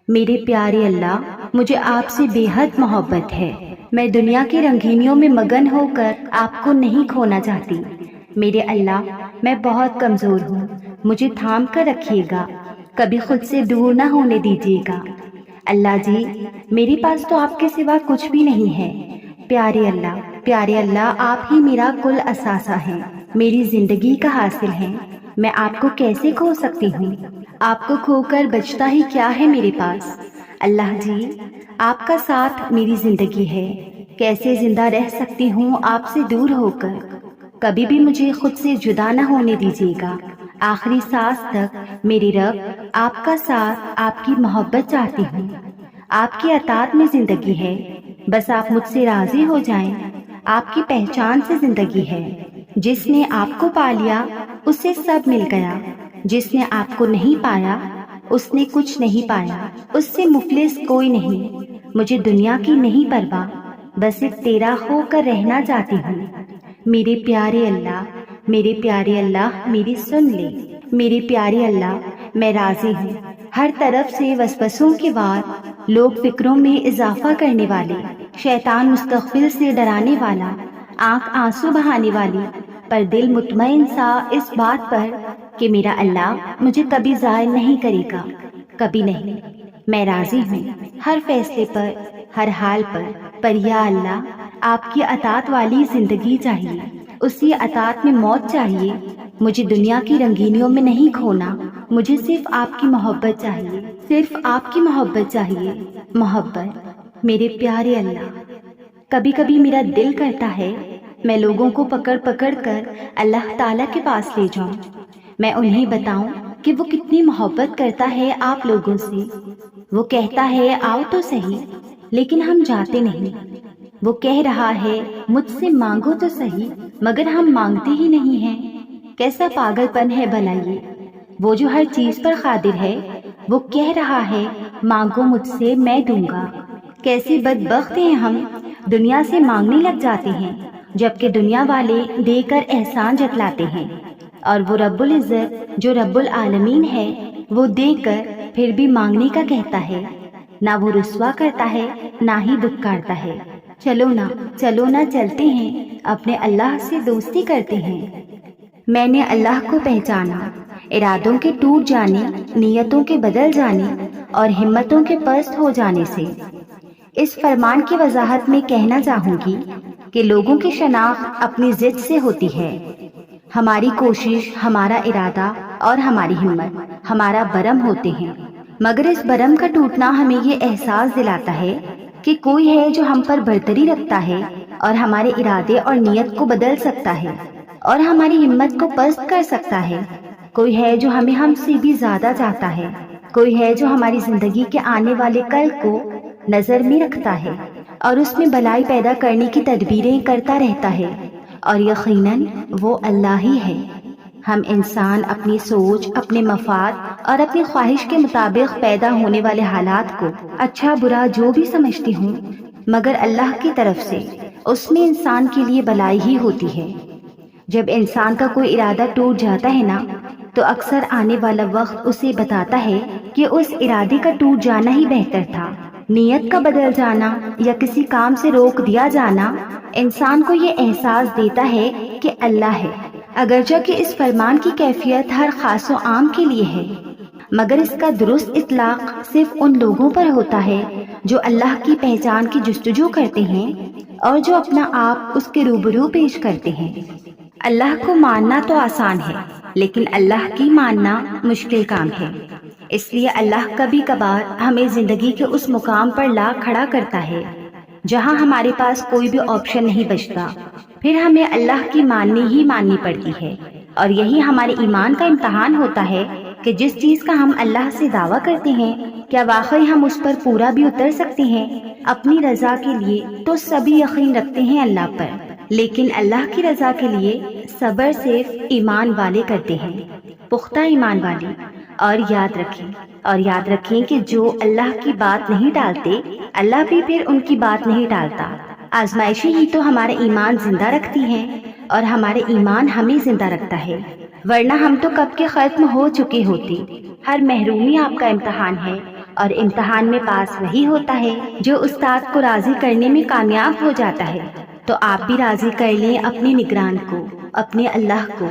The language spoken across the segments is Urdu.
میرے پیارے اللہ، مجھے آپ سے بے حد محبت ہے۔ میں دنیا کی رنگینیوں میں مگن ہو کر آپ کو نہیں کھونا چاہتی۔ میرے اللہ، میں بہت کمزور ہوں، مجھے تھام کر رکھیے گا، کبھی خود سے دور نہ ہونے دیجیے گا۔ اللہ جی، میرے پاس تو آپ کے سوا کچھ بھی نہیں ہے۔ پیارے اللہ، آپ ہی میرا کل اثاثہ ہیں، میری زندگی کا حاصل ہیں۔ میں آپ کو کیسے کھو سکتی ہوں؟ آپ کو کھو کر بچتا ہی کیا ہے میرے پاس؟ اللہ جی، آپ کا ساتھ میری زندگی ہے، کیسے زندہ رہ سکتی ہوں آپ سے دور ہو کر؟ کبھی بھی مجھے خود سے جدا نہ ہونے دیجیے گا۔ آخری سانس تک میری رب آپ کا ساتھ، آپ کی محبت چاہتی ہوں۔ آپ کی اطاعت میں زندگی ہے، بس آپ مجھ سے راضی ہو جائیں۔ آپ کی پہچان سے زندگی ہے۔ جس نے آپ کو پا لیا اسے سب مل گیا، جس نے آپ کو نہیں پایا اس نے کچھ نہیں پایا۔ اس سے مفلس کوئی نہیں۔ مجھے دنیا کی نہیں پرواہ، بس ایک تیرا ہو کر رہنا چاہتی ہوں۔ میرے پیارے اللہ میری سن لے۔ میرے پیارے اللہ، میں راضی ہوں۔ ہر طرف سے وسوسوں کے وار، لوگ فکروں میں اضافہ کرنے والے، شیطان مستقبل سے ڈرانے والا، آنکھ آنسو بہانے والی، پر دل مطمئن سا اس بات پر کہ میرا اللہ مجھے کبھی ضائع نہیں کرے گا، کبھی نہیں۔ میں راضی ہوں ہر فیصلے پر، ہر حال پر یا اللہ آپ کی اطاعت والی زندگی چاہیے، اسی اطاعت میں موت چاہیے۔ مجھے دنیا کی رنگینیوں میں نہیں کھونا، مجھے صرف آپ کی محبت چاہیے، صرف آپ کی محبت چاہیے۔ محبت، میرے پیارے اللہ، کبھی کبھی میرا دل کرتا ہے میں لوگوں کو پکڑ پکڑ کر اللہ تعالیٰ کے پاس لے جاؤں، میں انہیں بتاؤں کہ وہ کتنی محبت کرتا ہے آپ لوگوں سے۔ وہ کہتا ہے آؤ تو صحیح، لیکن ہم جاتے نہیں۔ وہ کہہ رہا ہے مجھ سے مانگو تو صحیح، مگر ہم مانگتے ہی نہیں ہیں۔ کیسا پاگل پن ہے بھلا یہ! وہ جو ہر چیز پر قادر ہے، وہ کہہ رہا ہے مانگو مجھ سے میں دوں گا۔ کیسے بدبخت ہیں ہم، دنیا سے مانگنے لگ جاتے ہیں، جبکہ دنیا والے دے کر احسان جتلاتے ہیں، اور وہ رب العزت جو رب العالمین ہے وہ دے کر پھر بھی مانگنے کا کہتا ہے۔ نہ وہ رسوا کرتا ہے، نہ ہی دھتکارتا ہے۔ چلو نہ چلتے ہیں، اپنے اللہ سے دوستی کرتے ہیں۔ میں نے اللہ کو پہچانا، ارادوں کے ٹوٹ جانے، نیتوں کے بدل جانے اور ہمتوں کے پست ہو جانے سے۔ اس فرمان کی وضاحت میں کہنا چاہوں گی کہ لوگوں کی شناخت اپنی ضد سے ہوتی ہے۔ ہماری کوشش، ہمارا ارادہ اور ہماری ہمت ہمارا برم ہوتے ہیں، مگر اس برم کا ٹوٹنا ہمیں یہ احساس دلاتا ہے کہ کوئی ہے جو ہم پر برتری رکھتا ہے اور ہمارے ارادے اور نیت کو بدل سکتا ہے اور ہماری ہمت کو پست کر سکتا ہے۔ کوئی ہے جو ہمیں ہم سے بھی زیادہ چاہتا ہے، کوئی ہے جو ہماری زندگی کے آنے والے کل کو نظر میں رکھتا ہے اور اس میں بھلائی پیدا کرنے کی تدبیریں کرتا رہتا ہے، اور یقیناً وہ اللہ ہی ہے۔ ہم انسان اپنی سوچ، اپنے مفاد اور اپنی خواہش کے مطابق پیدا ہونے والے حالات کو اچھا برا جو بھی سمجھتی ہوں، مگر اللہ کی طرف سے اس میں انسان کے لیے بھلائی ہی ہوتی ہے۔ جب انسان کا کوئی ارادہ ٹوٹ جاتا ہے نا، تو اکثر آنے والا وقت اسے بتاتا ہے کہ اس ارادے کا ٹوٹ جانا ہی بہتر تھا۔ نیت کا بدل جانا یا کسی کام سے روک دیا جانا انسان کو یہ احساس دیتا ہے کہ اللہ ہے، اگرچہ کہ اس فرمان کی کیفیت ہر خاص و عام کے لیے ہے، مگر اس کا درست اطلاق صرف ان لوگوں پر ہوتا ہے جو اللہ کی پہچان کی جستجو کرتے ہیں اور جو اپنا آپ اس کے روبرو پیش کرتے ہیں۔ اللہ کو ماننا تو آسان ہے، لیکن اللہ کی ماننا مشکل کام ہے۔ اس لیے اللہ کبھی کبھار ہمیں زندگی کے اس مقام پر لا کھڑا کرتا ہے جہاں ہمارے پاس کوئی بھی آپشن نہیں بچتا، پھر ہمیں اللہ کی ماننی پڑتی ہے، اور یہی ہمارے ایمان کا امتحان ہوتا ہے کہ جس چیز کا ہم اللہ سے دعویٰ کرتے ہیں، کیا واقعی ہم اس پر پورا بھی اتر سکتے ہیں؟ اپنی رضا کے لیے تو سبھی یقین رکھتے ہیں اللہ پر، لیکن اللہ کی رضا کے لیے صبر صرف ایمان والے کرتے ہیں، پختہ ایمان والے۔ اور یاد رکھیں کہ جو اللہ کی بات نہیں ٹالتے، اللہ بھی پھر ان کی بات نہیں ٹالتا۔ آزمائشیں ہی تو ہمارا ایمان زندہ رکھتی ہیں، اور ہمارے ایمان ہمیں زندہ رکھتا ہے، ورنہ ہم تو کب کے ختم ہو چکے ہوتے۔ ہر محرومی آپ کا امتحان ہے، اور امتحان میں پاس وہی ہوتا ہے جو استاد کو راضی کرنے میں کامیاب ہو جاتا ہے۔ تو آپ بھی راضی کر لیں اپنے نگران کو، اپنے اللہ کو۔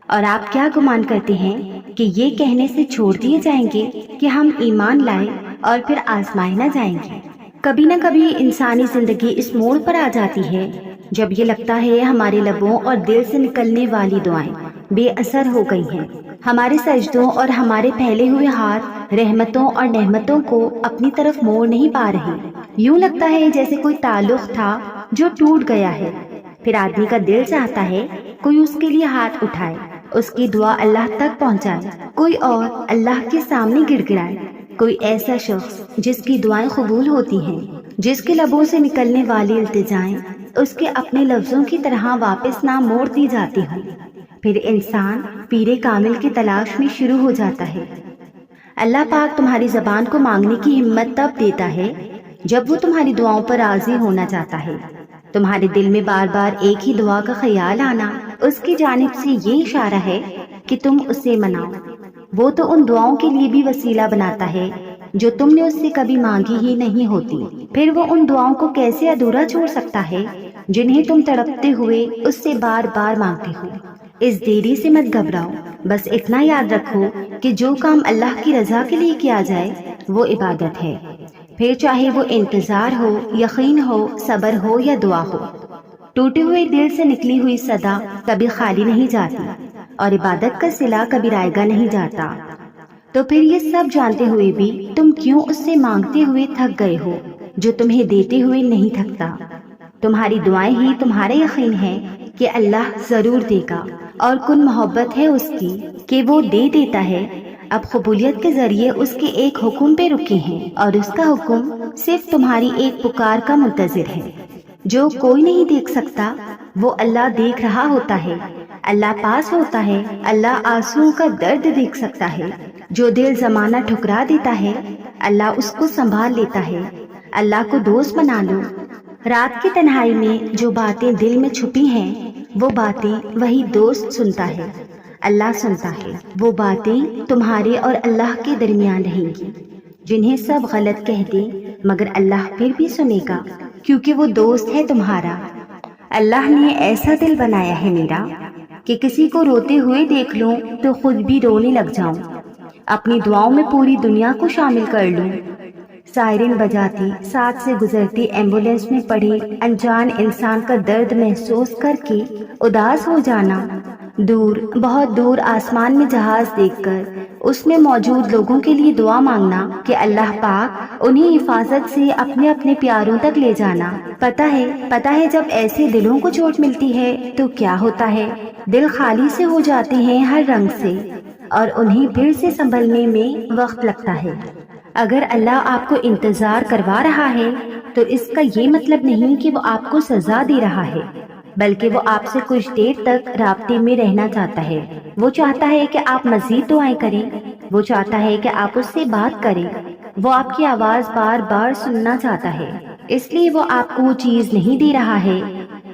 اور آپ کیا گمان کرتے ہیں کہ یہ کہنے سے چھوڑ دیے جائیں گے کہ ہم ایمان لائے اور پھر آزمائے نہ جائیں گے؟ کبھی نہ کبھی انسانی زندگی اس موڑ پر آ جاتی ہے جب یہ لگتا ہے ہمارے لبوں اور دل سے نکلنے والی دعائیں بے اثر ہو گئی ہیں، ہمارے سجدوں اور ہمارے پھیلے ہوئے ہاتھ رحمتوں اور نعمتوں کو اپنی طرف موڑ نہیں پا رہے۔ یوں لگتا ہے جیسے کوئی تعلق تھا جو ٹوٹ گیا ہے۔ پھر آدمی کا دل چاہتا ہے کوئی اس کے لیے ہاتھ اٹھائے، اس کی دعا اللہ تک پہنچائے، کوئی اور اللہ کے سامنے گڑ گڑائے، کوئی ایسا شخص جس کی دعائیں قبول ہوتی ہیں، جس کے لبوں سے نکلنے والی التجائیں اس کے اپنے لفظوں کی طرح واپس نہ موڑ دی جاتی ہوں۔ پھر انسان پیر کامل کی تلاش میں شروع ہو جاتا ہے۔ اللہ پاک تمہاری زبان کو مانگنے کی ہمت تب دیتا ہے جب وہ تمہاری دعاؤں پر راضی ہونا چاہتا ہے۔ تمہارے دل میں بار بار ایک ہی دعا کا خیال آنا اس کی جانب سے یہ اشارہ ہے کہ تم اسے مناؤ۔ وہ تو ان دعاؤں کے لیے بھی وسیلہ بناتا ہے جو تم نے اس سے کبھی مانگی ہی نہیں ہوتی۔ پھر وہ ان دعاؤں کو کیسے ادھورا چھوڑ سکتا ہے جنہیں تم تڑپتے ہوئے اس سے بار بار مانگتے ہو؟ اس دیری سے مت گھبراؤ، بس اتنا یاد رکھو کہ جو کام اللہ کی رضا کے لیے کیا جائے وہ عبادت ہے، پھر چاہے وہ انتظار ہو، یقین ہو، صبر ہو یا دعا ہو۔ ٹوٹے ہوئے دل سے نکلی ہوئی صدا کبھی خالی نہیں جاتی اور عبادت کا صلہ کبھی رائگاں نہیں جاتا۔ تو پھر یہ سب جانتے ہوئے بھی تم کیوں اس سے مانگتے ہوئے تھک گئے ہو جو تمہیں دیتے ہوئے نہیں تھکتا؟ تمہاری دعائیں ہی تمہارا یقین ہے کہ اللہ ضرور دے گا، اور کن محبت ہے اس کی کہ وہ دے دیتا ہے۔ اب قبولیت کے ذریعے اس کے ایک حکم پہ رکے ہیں، اور اس کا حکم صرف تمہاری ایک پکار کا منتظر ہے۔ جو کوئی نہیں دیکھ سکتا وہ اللہ دیکھ رہا ہوتا ہے، اللہ پاس ہوتا ہے، اللہ آنسوؤں کا درد دیکھ سکتا ہے۔ جو دل زمانہ ٹھکرا دیتا ہے اللہ اس کو سنبھال لیتا ہے۔ اللہ کو دوست بنا لو۔ رات کی تنہائی میں جو باتیں دل میں چھپی ہیں وہ باتیں وہی دوست سنتا ہے، اللہ سنتا ہے۔ وہ باتیں تمہارے اور اللہ کے درمیان رہیں گی جنہیں سب غلط کہہ دیں، مگر اللہ پھر بھی سنے گا کیونکہ وہ دوست ہے تمہارا۔ اللہ نے ایسا دل بنایا ہے میرا کہ کسی کو روتے ہوئے دیکھ لوں تو خود بھی رونے لگ جاؤں، اپنی دعاؤں میں پوری دنیا کو شامل کر لوں۔ سائرن بجاتی، ساتھ سے گزرتی ایمبولینس میں پڑے انجان انسان کا درد محسوس کر کے اداس ہو جانا، دور بہت دور آسمان میں جہاز دیکھ کر اس میں موجود لوگوں کے لیے دعا مانگنا کہ اللہ پاک انہیں حفاظت سے اپنے اپنے پیاروں تک لے جانا۔ پتہ ہے جب ایسے دلوں کو چوٹ ملتی ہے تو کیا ہوتا ہے؟ دل خالی سے ہو جاتے ہیں ہر رنگ سے، اور انہیں پھر سے سنبھلنے میں وقت لگتا ہے۔ اگر اللہ آپ کو انتظار کروا رہا ہے تو اس کا یہ مطلب نہیں کہ وہ آپ کو سزا دے رہا ہے، بلکہ وہ آپ سے کچھ دیر تک رابطے میں رہنا چاہتا ہے۔ وہ چاہتا ہے کہ آپ مزید دعائیں کریں، وہ چاہتا ہے کہ آپ اس سے بات کریں، وہ آپ کی آواز بار بار سننا چاہتا ہے، اس لیے وہ آپ کو وہ چیز نہیں دے رہا ہے،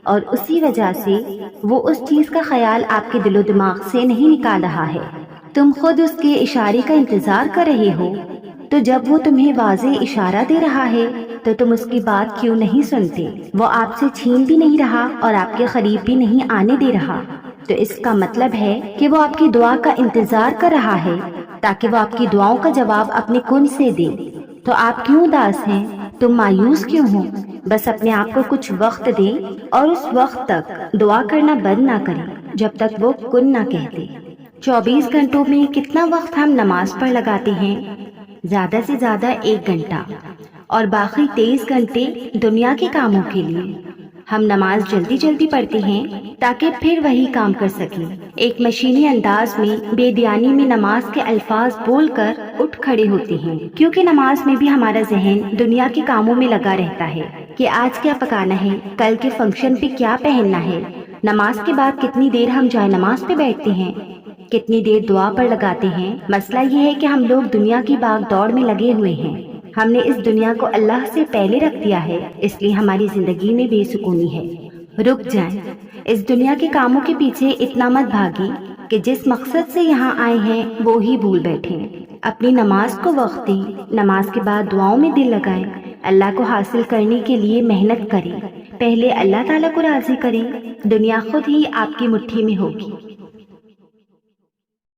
اور اسی وجہ سے وہ اس چیز کا خیال آپ کے دل و دماغ سے نہیں نکال رہا ہے۔ تم خود اس کے اشارے کا انتظار کر رہے ہو، تو جب وہ تمہیں واضح اشارہ دے رہا ہے تو تم اس کی بات کیوں نہیں سنتے؟ وہ آپ سے چھین بھی نہیں رہا اور آپ کے قریب بھی نہیں آنے دے رہا، تو اس کا مطلب ہے کہ وہ آپ کی دعا کا انتظار کر رہا ہے تاکہ وہ آپ کی دعاؤں کا جواب اپنے کن سے دے۔ تو آپ کیوں اداس ہیں؟ تم مایوس کیوں ہو؟ بس اپنے آپ کو کچھ وقت دیں اور اس وقت تک دعا کرنا بند نہ کریں جب تک وہ کن نہ کہہ دے۔ 24 گھنٹوں میں کتنا وقت ہم نماز پر لگاتے ہیں؟ زیادہ سے زیادہ 1 گھنٹہ، اور باقی 23 گھنٹے دنیا کے کاموں کے لیے۔ ہم نماز جلدی جلدی پڑھتے ہیں تاکہ پھر وہی کام کر سکیں۔ ایک مشینی انداز میں بے دھیانی میں نماز کے الفاظ بول کر اٹھ کھڑے ہوتے ہیں، کیونکہ نماز میں بھی ہمارا ذہن دنیا کے کاموں میں لگا رہتا ہے کہ آج کیا پکانا ہے، کل کے فنکشن پہ کیا پہننا ہے۔ نماز کے بعد کتنی دیر ہم جائے نماز پہ بیٹھتے ہیں، کتنی دیر دعا پر لگاتے ہیں۔ مسئلہ یہ ہے کہ ہم لوگ دنیا کی بھاگ دوڑ میں لگے ہوئے ہیں، ہم نے اس دنیا کو اللہ سے پہلے رکھ دیا ہے، اس لیے ہماری زندگی میں بے سکونی ہے۔ رک جائیں، اس دنیا کے کاموں کے پیچھے اتنا مت بھاگیں کہ جس مقصد سے یہاں آئے ہیں وہ ہی بھول بیٹھیں۔ اپنی نماز کو وقت دیں، نماز کے بعد دعاؤں میں دل لگائیں، اللہ کو حاصل کرنے کے لیے محنت کریں، پہلے اللہ تعالیٰ کو راضی کریں، دنیا خود ہی آپ کی مٹھی میں ہوگی۔